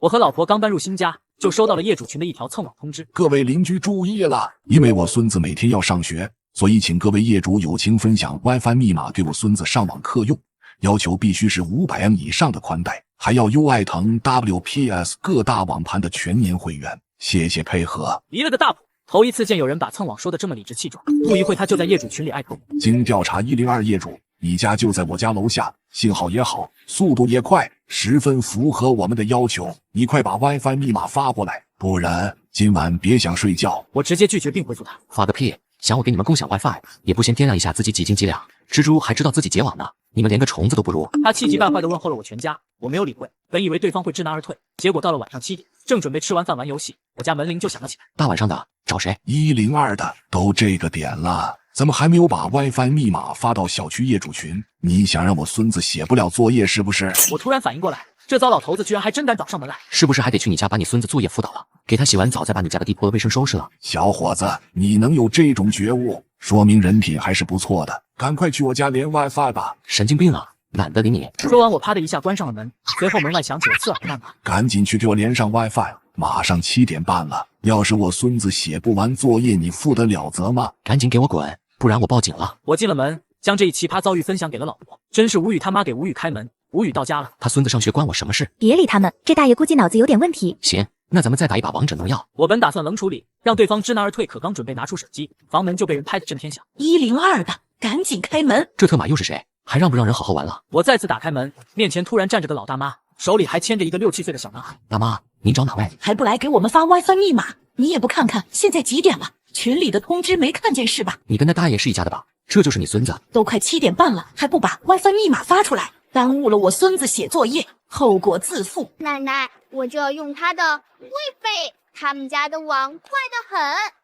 我和老婆刚搬入新家，就收到了业主群的一条蹭网通知。各位邻居注意了，因为我孙子每天要上学，所以请各位业主友情分享 WiFi 密码给我孙子上网课用，要求必须是500M 以上的宽带，还要优爱腾 WPS 各大网盘的全年会员，谢谢配合。离了个大谱，头一次见有人把蹭网说的这么理直气壮，不一会他就在业主群里艾特我。经调查102业主，你家就在我家楼下，信号也好，速度也快，十分符合我们的要求，你快把 WiFi 密码发过来，不然今晚别想睡觉。我直接拒绝并回复他。发个屁，想我给你们共享 WiFi， 也不先掂量一下自己几斤几两。蜘蛛还知道自己结网呢，你们连个虫子都不如。他气急败坏地问候了我全家，我没有理会，本以为对方会知难而退，结果到了晚上7点，正准备吃完饭玩游戏，我家门铃就响了起来。大晚上的找谁？102的，都这个点了，怎么还没有把 WiFi 密码发到小区业主群？你想让我孙子写不了作业是不是？我突然反应过来，这糟老头子居然还真敢找上门来，是不是还得去你家把你孙子作业辅导了，给他洗完澡再把你家的地铺卫生收拾了？小伙子，你能有这种觉悟，说明人品还是不错的，赶快去我家连 WiFi 吧。神经病啊，懒得理你。说完我啪的一下关上了门，随后门外响起了刺耳的谩骂。赶紧去给我连上 WiFi， 马上7点半了，要是我孙子写不完作业，你负得了责吗？赶紧给我滚，不然我报警了。我进了门，将这一奇葩遭遇分享给了老婆，真是无语他妈给无语开门，无语到家了。他孙子上学关我什么事？别理他们，这大爷估计脑子有点问题。行，那咱们再打一把王者荣耀。我本打算冷处理，让对方知难而退，可刚准备拿出手机，房门就被人拍得震天响。102的，赶紧开门！这特马又是谁？还让不让人好好玩了？我再次打开门，面前突然站着个老大妈，手里还牵着一个6、7岁的小男孩。大妈，您找哪位？还不来给我们发 WiFi 密码？你也不看看现在几点了？群里的通知没看见是吧？你跟那大爷是一家的吧？这就是你孙子？都快7点半了，还不把 WiFi 密码发出来，耽误了我孙子写作业，后果自负。奶奶，我就要用他的 WiFi， 他们家的网快得很，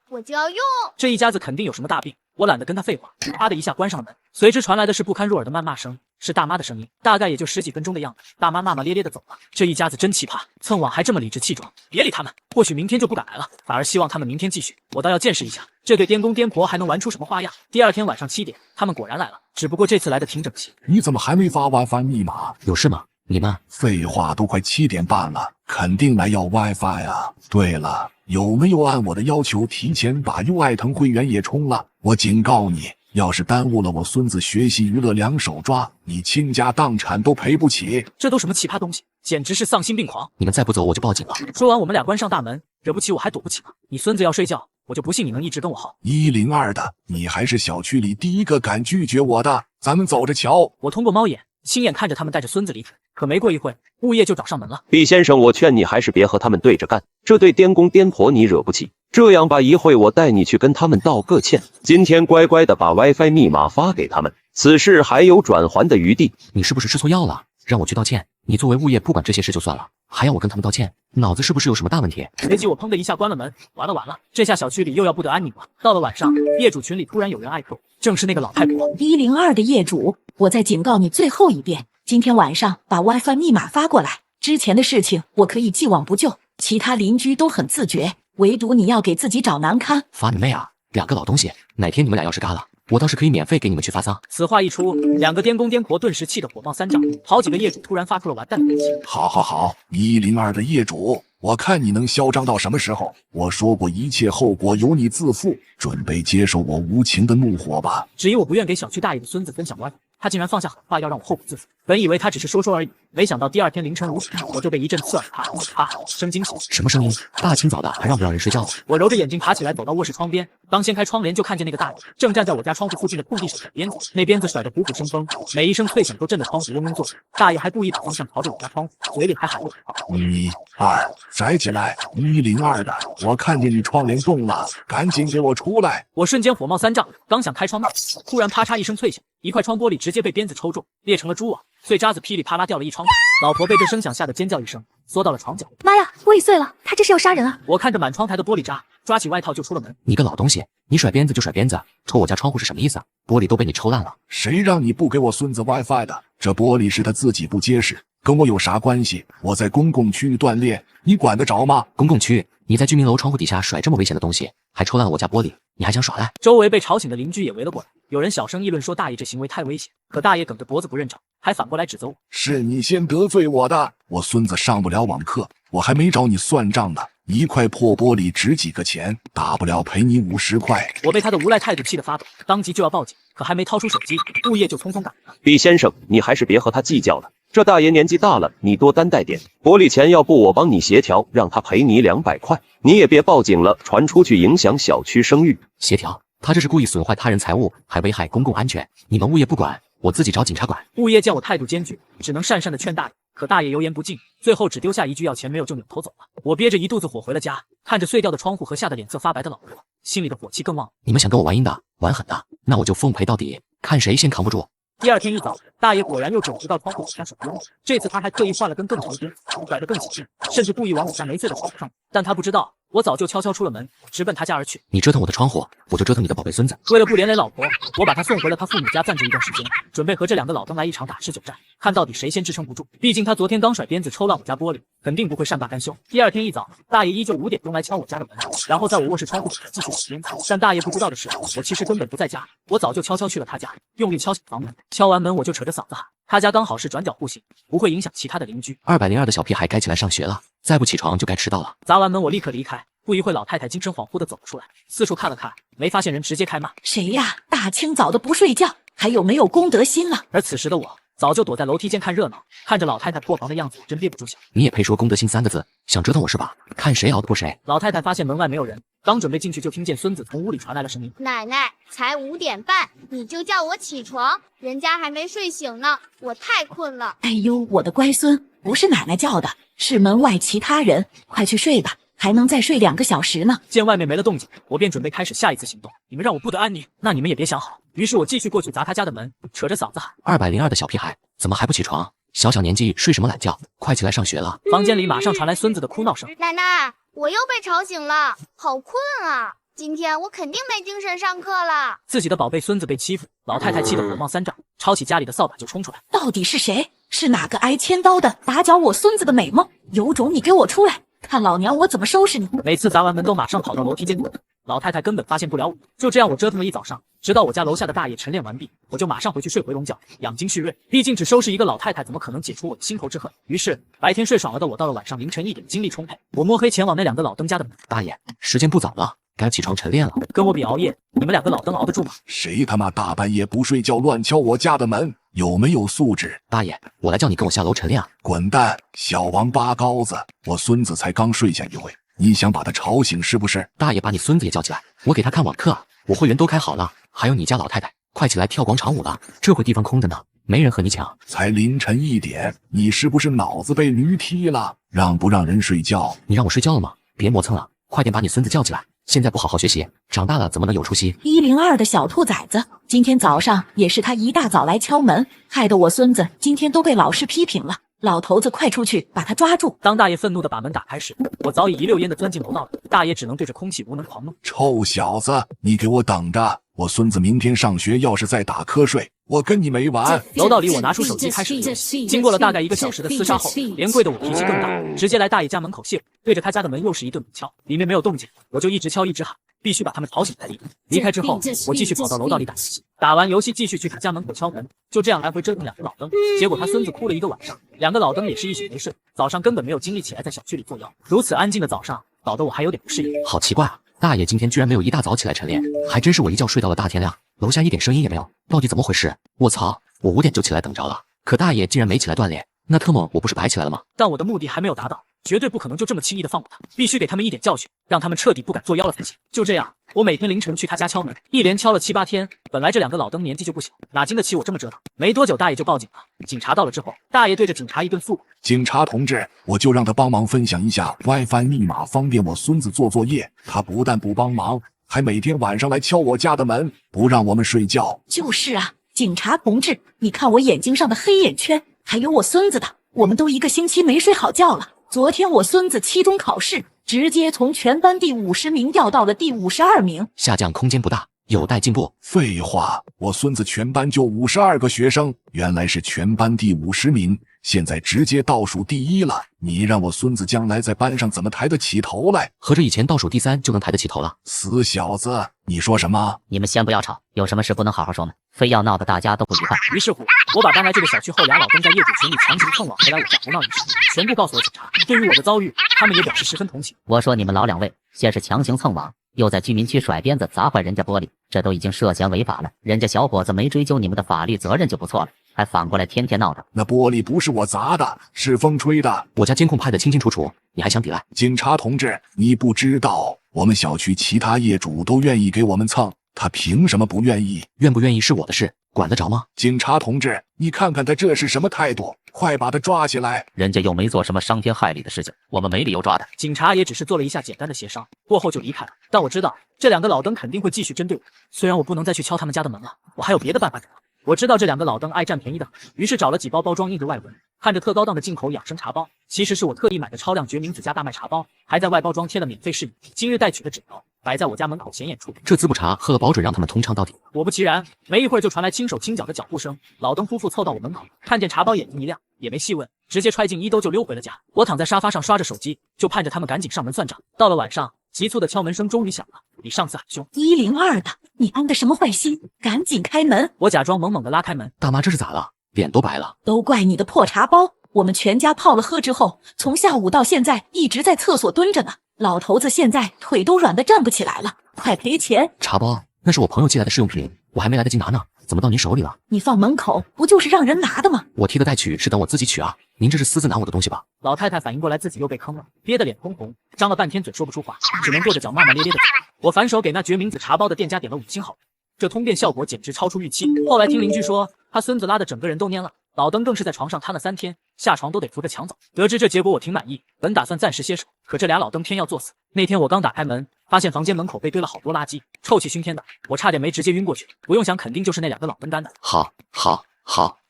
我就要用。这一家子肯定有什么大病，我懒得跟他废话，啪的一下关上了门，随之传来的是不堪入耳的谩骂声，是大妈的声音，大概也就10几分钟的样子。大妈骂骂咧咧的走了。这一家子真奇葩，蹭网还这么理直气壮。别理他们，或许明天就不敢来了，反而希望他们明天继续。我倒要见识一下，这对颠公颠婆还能玩出什么花样。第二天晚上7点，他们果然来了，只不过这次来的挺整齐。你怎么还没发 WiFi 密码？有事吗？你呢？废话，都快7点半了，肯定来要 WiFi 啊。对了，有没有按我的要求提前把优爱腾会员也充了？我警告你，要是耽误了我孙子学习娱乐两手抓，你倾家荡产都赔不起。这都什么奇葩东西，简直是丧心病狂！你们再不走我就报警了。说完我们俩关上大门，惹不起我还躲不起吗？你孙子要睡觉，我就不信你能一直跟我耗。102的，你还是小区里第一个敢拒绝我的，咱们走着瞧。我通过猫眼亲眼看着他们带着孙子离开，可没过一会，物业就找上门了。毕先生，我劝你还是别和他们对着干，这对颠公颠婆你惹不起。这样吧，一会我带你去跟他们道个歉，今天乖乖的把 WiFi 密码发给他们，此事还有转圜的余地。你是不是吃错药了？让我去道歉？你作为物业不管这些事就算了，还要我跟他们道歉？脑子是不是有什么大问题？随即我砰的一下关了门，完了，这下小区里又要不得安宁了。到了晚上，业主群里突然有人艾特，正是那个老太婆。102的业主，我再警告你最后一遍，今天晚上把 WiFi 密码发过来。之前的事情我可以既往不咎，其他邻居都很自觉，唯独你要给自己找难堪。发你妹啊！两个老东西，哪天你们俩要是嘎了，我倒是可以免费给你们去发丧。此话一出，两个颠公颠婆顿时气得火冒三丈，好几个业主突然发出了完蛋的表情。好，102的业主，我看你能嚣张到什么时候？我说过一切后果由你自负，准备接受我无情的怒火吧。只因我不愿给小区大爷的孙子分享 WiFi， 他竟然放下狠话要让我后果自负。本以为他只是说说而已，没想到第二天凌晨5点，我就被一阵刺耳啪声惊醒。什么声音？大清早的还让不让人睡觉？我揉着眼睛爬起来，走到卧室窗边，刚掀开窗帘就看见那个大爷正站在我家窗户附近的空地上甩鞭子，那鞭子甩得虎虎生风，每一声脆响都震得窗户嗡嗡作响。大爷还故意把方向朝着我家窗户，嘴里还喊着1、2，甩起来！102的，我看见你窗帘动了，赶紧给我出来！我瞬间火冒三丈，刚想开窗门，突然啪嚓一声脆响，一块窗玻璃直接被鞭子抽中，裂成了蛛网，碎渣子噼里啪啦掉了一窗。老婆被这声响吓得尖叫一声，缩到了床角。妈呀，玻璃碎了，他这是要杀人啊！我看着满窗台的玻璃渣，抓起外套就出了门。你个老东西，你甩鞭子就甩鞭子，抽我家窗户是什么意思？玻璃都被你抽烂了。谁让你不给我孙子 WiFi 的？这玻璃是他自己不结实，跟我有啥关系？我在公共区域锻炼，你管得着吗？公共区域，你在居民楼窗户底下甩这么危险的东西，还戳烂了我家玻璃，你还想耍赖？周围被吵醒的邻居也围了过来，有人小声议论说大爷这行为太危险，可大爷梗着脖子不认账，还反过来指责我。是你先得罪我的，我孙子上不了网课，我还没找你算账呢。一块破玻璃值几个钱？大不了赔你50块。我被他的无赖态度气得发抖，当即就要报警，可还没掏出手机，物业就匆匆赶来了。毕先生，你还是别和他计较了。这大爷年纪大了，你多担待点。玻璃钱要不我帮你协调，让他赔你200块。你也别报警了，传出去影响小区声誉。协调？他这是故意损坏他人财物，还危害公共安全。你们物业不管，我自己找警察管。物业见我态度坚决，只能讪讪地劝大爷，可大爷油盐不进，最后只丢下一句要钱没有就扭头走了。我憋着一肚子火回了家，看着碎掉的窗户和吓得脸色发白的老婆，心里的火气更旺了。你们想跟我玩阴的、玩狠的，那我就奉陪到底，看谁先扛不住。第二天一早，大爷果然又准时到窗户底下手工，这次他还特意换了根更长的钉子，拽得更起劲，甚至故意往我家没碎的窗户上。但他不知道，我早就悄悄出了门，直奔他家而去。你折腾我的窗户，我就折腾你的宝贝孙子。为了不连累老婆，我把他送回了他父母家暂住一段时间，准备和这2个老登来一场打持久战，看到底谁先支撑不住。毕竟他昨天刚甩鞭子抽烂我家玻璃，肯定不会善罢甘休。第二天一早，大爷依旧5点钟来敲我家的门，然后在我卧室窗户底下继续使鞭子。但大爷不知道的是，我其实根本不在家，我早就悄悄去了他家，用力敲响房门。敲完门我就扯着嗓子喊，他家刚好是转角户型，不会影响其他的邻居。202的小屁孩该起来上学了，再不起床就该迟到了。砸完门我立刻离开。不一会，老太太精神恍惚地走了出来，四处看了看，没发现人，直接开骂：“谁呀？大清早的不睡觉，还有没有公德心了？”而此时的我早就躲在楼梯间看热闹，看着老太太破防的样子，真憋不住笑。你也配说公德心3个字？想折腾我是吧？看谁熬得过谁。老太太发现门外没有人，刚准备进去，就听见孙子从屋里传来了声音：“奶奶，才5点半，你就叫我起床，人家还没睡醒呢，我太困了。”哎呦，我的乖孙，不是奶奶叫的，是门外其他人，快去睡吧，还能再睡2个小时呢。见外面没了动静，我便准备开始下一次行动。你们让我不得安宁，那你们也别想好。于是我继续过去砸他家的门，扯着嗓子喊：“202的小屁孩，怎么还不起床？小小年纪睡什么懒觉？快起来上学了！”房间里马上传来孙子的哭闹声：“奶奶，我又被吵醒了，好困啊！今天我肯定没精神上课了。”自己的宝贝孙子被欺负，老太太气得火冒3丈，抄起家里的扫把就冲出来。到底是谁？是哪个挨千刀的打搅我孙子的美梦？有种你给我出来，看老娘我怎么收拾你！每次砸完门都马上跑到楼梯间躲，老太太根本发现不了我。就这样我折腾了一早上，直到我家楼下的大爷晨练完毕，我就马上回去睡回笼觉，养精蓄锐。毕竟只收拾一个老太太，怎么可能解除我的心头之恨？于是白天睡爽了的我，到了晚上凌晨1点，精力充沛，我摸黑前往那2个老登家的门。大爷，时间不早了，该起床晨练了。跟我比熬夜，你们2个老登熬得住吗？谁他妈大半夜不睡觉乱敲我家的门？有没有素质？大爷，我来叫你跟我下楼晨练啊！滚蛋，小王八羔子！我孙子才刚睡下一会，你想把他吵醒是不是？大爷，把你孙子也叫起来，我给他看网课啊！我会员都开好了，还有你家老太太，快起来跳广场舞了，这会地方空着呢，没人和你抢。才凌晨1点，你是不是脑子被驴踢了？让不让人睡觉？你让我睡觉了吗？别磨蹭了，快点把你孙子叫起来！现在不好好学习，长大了怎么能有出息？102的小兔崽子，今天早上也是他一大早来敲门，害得我孙子今天都被老师批评了。老头子，快出去把他抓住！当大爷愤怒地把门打开时，我早已一溜烟地钻进楼道里，大爷只能对着空气无能狂怒：“臭小子，你给我等着！我孙子明天上学要是再打瞌睡，我跟你没完！”楼道里，我拿出手机开始游戏。经过了大概1个小时的厮杀后，连跪的我脾气更大，直接来大爷家门口卸，对着他家的门又是一顿猛敲。里面没有动静，我就一直敲一直喊，必须把他们吵醒才离开。离开之后，我继续跑到楼道里打游戏，打完游戏继续去他家门口敲门，就这样来回折腾2个老登。结果他孙子哭了1个晚上，2个老登也是一宿没睡，早上根本没有精力起来在小区里作妖。如此安静的早上，搞得我还有点不适应。好奇怪啊，大爷今天居然没有一大早起来晨练，还真是我一觉睡到了大天亮，楼下一点声音也没有，到底怎么回事？我操，我5点就起来等着了，可大爷竟然没起来锻炼，那特么我不是白起来了吗？但我的目的还没有达到，绝对不可能就这么轻易的放过他，必须给他们一点教训，让他们彻底不敢作妖了才行。就这样，我每天凌晨去他家敲门，一连敲了7、8天。本来这2个老登年纪就不小，哪经得起我这么折腾？没多久，大爷就报警了。警察到了之后，大爷对着警察一顿诉：“警察同志，我就让他帮忙分享一下 WiFi 密码，方便我孙子做作业。他不但不帮忙，还每天晚上来敲我家的门，不让我们睡觉。”就是啊，警察同志，你看我眼睛上的黑眼圈，还有我孙子的，我们都1个星期没睡好觉了。昨天我孙子期中考试，直接从全班第50名掉到了第52名，下降空间不大，有待进步。废话，我孙子全班就52个学生，原来是全班第50名，现在直接倒数第一了，你让我孙子将来在班上怎么抬得起头来？合着以前倒数第3就能抬得起头了？死小子，你说什么？你们先不要吵，有什么事不能好好说吗？非要闹得大家都不愉快。于是乎，我把搬来这个小区后俩老登在业主群里强行蹭网回来我家胡闹一事，全部告诉了警察。对于我的遭遇，他们也表示十分同情。我说你们老两位，先是强行蹭网，又在居民区甩鞭子砸坏人家玻璃，这都已经涉嫌违法了。人家小伙子没追究你们的法律责任就不错了，还反过来天天闹着。那玻璃不是我砸的，是风吹的。我家监控拍得清清楚楚，你还想抵赖？警察同志，你不知道，我们小区其他业主都愿意给我们蹭，他凭什么不愿意？愿不愿意是我的事，管得着吗？警察同志，你看看他这是什么态度？快把他抓起来！人家又没做什么伤天害理的事情，我们没理由抓他。警察也只是做了一下简单的协商，过后就离开了。但我知道这两个老登肯定会继续针对我，虽然我不能再去敲他们家的门了，我还有别的办法给他。我知道这两个老登爱占便宜的，于是找了几包包装印着外文，看着特高档的进口养生茶包，其实是我特意买的超量决明子加大麦茶包，还在外包装贴了免费试饮，今日待取的纸条摆在我家门口显眼处。这滋补茶喝了保准让他们通畅到底。果不其然，没一会儿就传来轻手轻脚的脚步声，老登夫妇凑到我门口，看见茶包眼睛一亮，也没细问，直接揣进衣兜就溜回了家。我躺在沙发上刷着手机，就盼着他们赶紧上门算账。到了晚上，急促的敲门声终于响了，比上次还凶。102的，你安的什么坏心？赶紧开门！我假装猛猛的拉开门，大妈这是咋了？脸都白了。都怪你的破茶包！我们全家泡了喝之后，从下午到现在一直在厕所蹲着呢。老头子现在腿都软得站不起来了，快赔钱！茶包那是我朋友寄来的试用品，我还没来得及拿呢，怎么到您手里了？你放门口不就是让人拿的吗？我替的代取是等我自己取啊，您这是私自拿我的东西吧？老太太反应过来自己又被坑了，憋得脸通红，张了半天嘴说不出话，只能跺着脚骂骂咧咧的走。我反手给那决明子茶包的店家点了5星好评，这通电效果简直超出预期。后来听邻居说，他孙子拉的整个人都蔫了，老登更是在床上瘫了3天，下床都得扶着墙走。得知这结果我挺满意，本打算暂时歇手，可这俩老登偏要作死。那天我刚打开门，发现房间门口被堆了好多垃圾，臭气熏天的，我差点没直接晕过去。不用想，肯定就是那两个老登干的。好，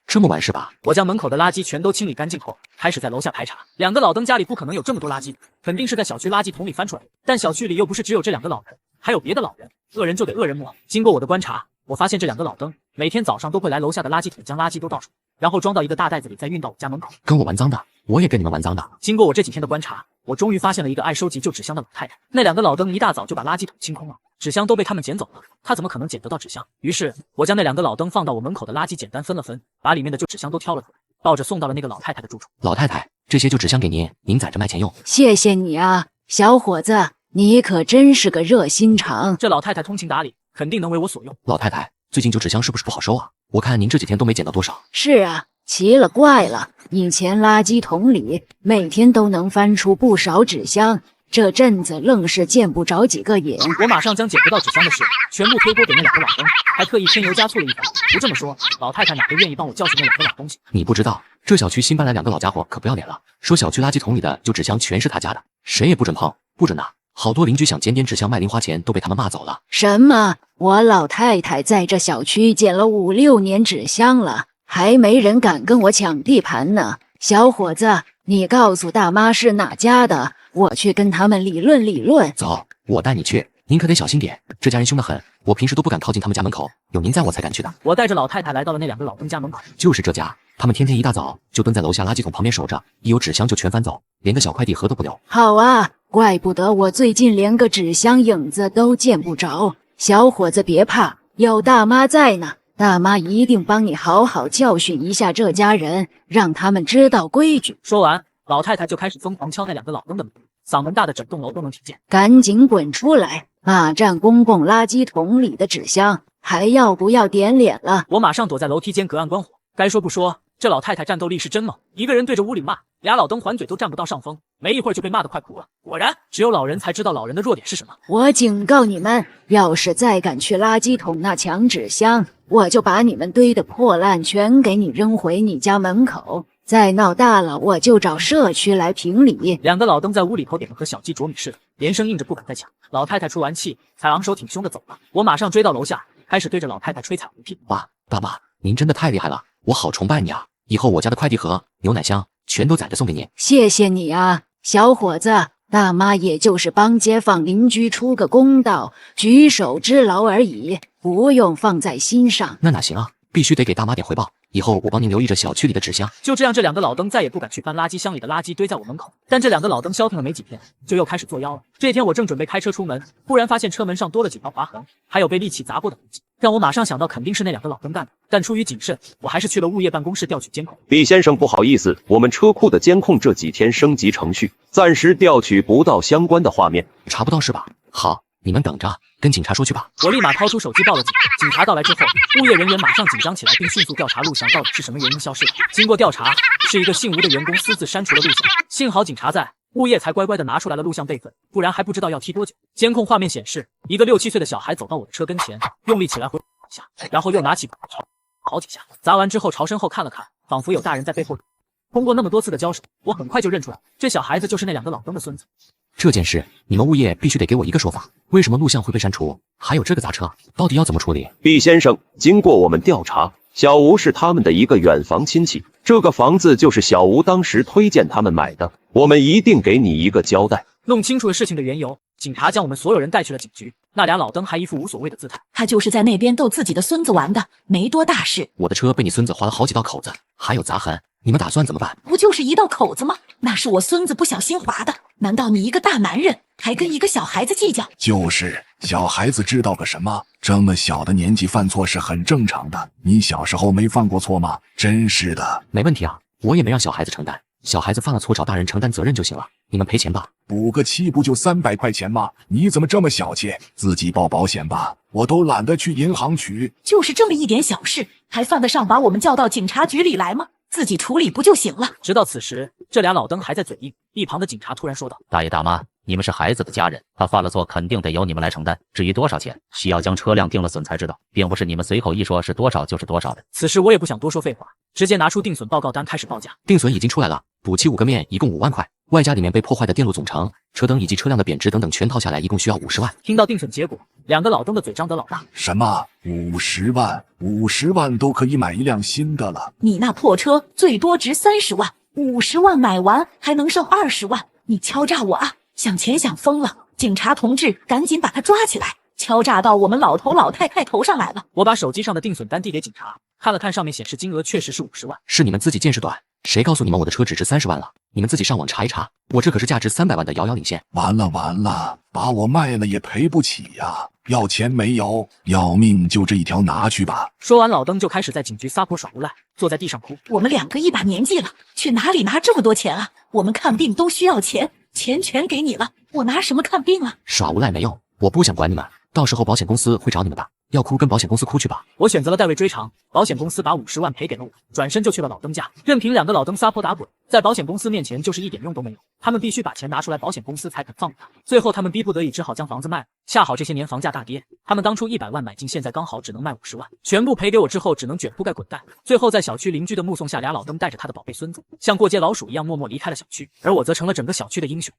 这么晚是吧？我将门口的垃圾全都清理干净后，开始在楼下排查。两个老登家里不可能有这么多垃圾，肯定是在小区垃圾桶里翻出来的。但小区里又不是只有这两个老人，还有别的老人，恶人就得恶人磨。经过我的观察，我发现这两个老登每天早上都会来楼下的垃圾桶将垃圾都倒出来，然后装到一个大袋子里，再运到我家门口。跟我玩脏的，我也跟你们玩脏的。经过我这几天的观察，我终于发现了一个爱收集旧纸箱的老太太。那两个老登一大早就把垃圾桶清空了，纸箱都被他们捡走了，他怎么可能捡得到纸箱？于是我将那两个老登放到我门口的垃圾简单分了分，把里面的旧纸箱都挑了出来，抱着送到了那个老太太的住处。老太太，这些旧纸箱给您，您攒着卖钱用。谢谢你啊，小伙子，你可真是个热心肠。这老太太通情达理，肯定能为我所用。老太太，最近旧纸箱是不是不好收啊？我看您这几天都没捡到多少。是啊，奇了怪了，以前垃圾桶里每天都能翻出不少纸箱，这阵子愣是见不着几个影。我马上将捡不到纸箱的事全部推锅给那两个老登，还特意添油加醋了一番。不这么说，老太太哪会愿意帮我教训那两个老东西？你不知道，这小区新搬来两个老家伙可不要脸了，说小区垃圾桶里的旧纸箱全是他家的，谁也不准碰，不准拿。好多邻居想捡点纸箱卖零花钱，都被他们骂走了。什么？我老太太在这小区捡了5、6年纸箱了，还没人敢跟我抢地盘呢。小伙子，你告诉大妈是哪家的，我去跟他们理论理论。走，我带你去。您可得小心点，这家人凶得很，我平时都不敢靠近他们家门口，有您在我才敢去的。我带着老太太来到了那两个老登家门口，就是这家，他们天天一大早就蹲在楼下垃圾桶旁边守着，一有纸箱就全翻走，连个小快递盒都不留。好啊，怪不得我最近连个纸箱影子都见不着。小伙子别怕，有大妈在呢，大妈一定帮你好好教训一下这家人，让他们知道规矩。说完，老太太就开始疯狂敲那两个老登的门，嗓门大的整栋楼都能听见。赶紧滚出来，霸占公共垃圾桶里的纸箱，还要不要点脸了？我马上躲在楼梯间隔岸观火。该说不说，这老太太战斗力是真猛，一个人对着屋里骂，俩老登还嘴都占不到上风，没一会儿就被骂得快哭了。果然，只有老人才知道老人的弱点是什么。我警告你们，要是再敢去垃圾桶那抢纸箱，我就把你们堆得破烂全给你扔回你家门口。再闹大了，我就找社区来评理。两个老登在屋里头点了和小鸡啄米似的，连声应着不敢再抢。老太太出完气，才昂首挺胸的走了。我马上追到楼下，开始对着老太太吹彩虹屁。爸妈，您真的太厉害了，我好崇拜你啊！以后我家的快递盒、牛奶箱全都攒着送给您。谢谢你啊，小伙子。大妈也就是帮街坊邻居出个公道，举手之劳而已，不用放在心上。那哪行啊，必须得给大妈点回报。以后我帮您留意着小区里的纸箱。就这样，这两个老登再也不敢去搬垃圾箱里的垃圾堆在我门口。但这两个老登消停了没几天，就又开始作妖了。这天我正准备开车出门，忽然发现车门上多了几条划痕，还有被利器砸过的痕迹，让我马上想到肯定是那两个老登干的。但出于谨慎，我还是去了物业办公室调取监控。毕先生，不好意思，我们车库的监控这几天升级程序，暂时调取不到相关的画面。查不到是吧？好，你们等着，跟警察说去吧。我立马掏出手机报了警。警察到来之后，物业人员马上紧张起来，并迅速调查录像到底是什么原因消失的。经过调查，是一个姓吴的员工私自删除了录像。幸好警察在，物业才乖乖的拿出来了录像备份，不然还不知道要踢多久。监控画面显示，一个6、7岁的小孩走到我的车跟前，用力起来回一下，然后又拿起好几下，砸完之后朝身后看了看，仿佛有大人在背后。通过那么多次的交手，我很快就认出来，这小孩子就是那两个老登的孙子。这件事，你们物业必须得给我一个说法，为什么录像会被删除？还有这个砸车，到底要怎么处理？毕先生，经过我们调查，小吴是他们的一个远房亲戚，这个房子就是小吴当时推荐他们买的，我们一定给你一个交代。弄清楚了事情的缘由，警察将我们所有人带去了警局。那俩老登还一副无所谓的姿态，他就是在那边逗自己的孙子玩的，没多大事。我的车被你孙子划了好几道口子，还有砸痕，你们打算怎么办？不就是一道口子吗？那是我孙子不小心划的，难道你一个大男人还跟一个小孩子计较？就是小孩子知道个什么？这么小的年纪犯错是很正常的。你小时候没犯过错吗？真是的。没问题啊，我也没让小孩子承担，小孩子犯了错找大人承担责任就行了，你们赔钱吧。补个漆不就300块钱吗？你怎么这么小气？自己报保险吧，我都懒得去银行取。就是这么一点小事，还犯得上把我们叫到警察局里来吗？自己处理不就行了？直到此时，这俩老登还在嘴硬。一旁的警察突然说道：“大爷大妈，你们是孩子的家人，他犯了错肯定得由你们来承担。至于多少钱，需要将车辆定了损才知道，并不是你们随口一说是多少就是多少的。”此时我也不想多说废话，直接拿出定损报告单开始报价。定损已经出来了，补漆5个面一共5万块，外加里面被破坏的电路总成、车灯以及车辆的贬值等等，全套下来一共需要50万。听到定损结果，两个老登的嘴张得老大。什么50万？50万都可以买一辆新的了。你那破车最多值30万，50万买完还能剩20万，你敲诈我啊！想钱想疯了！警察同志，赶紧把他抓起来！敲诈到我们老头老太太头上来了。我把手机上的定损单递给警察，看了看上面显示金额确实是50万。是你们自己见识短，谁告诉你们我的车只值30万了？你们自己上网查一查，我这可是价值300万的遥遥领先。完了完了，把我卖了也赔不起呀！要钱没有？要命就这一条拿去吧。说完，老登就开始在警局撒泼耍无赖，坐在地上哭。我们2个一把年纪了，去哪里拿这么多钱啊？我们看病都需要钱，钱全给你了，我拿什么看病啊？耍无赖没用，我不想管你们，到时候保险公司会找你们的。要哭跟保险公司哭去吧。我选择了代位追偿，保险公司把50万赔给了我，转身就去了老登家，任凭两个老登撒泼打滚，在保险公司面前就是一点用都没有。他们必须把钱拿出来，保险公司才肯放他。最后他们逼不得已只好将房子卖了，恰好这些年房价大跌，他们当初100万买进，现在刚好只能卖50万，全部赔给我之后只能卷铺盖滚蛋。最后在小区邻居的目送下，俩老登带着他的宝贝孙子像过街老鼠一样默默离开了小区，而我则成了整个小区的英雄。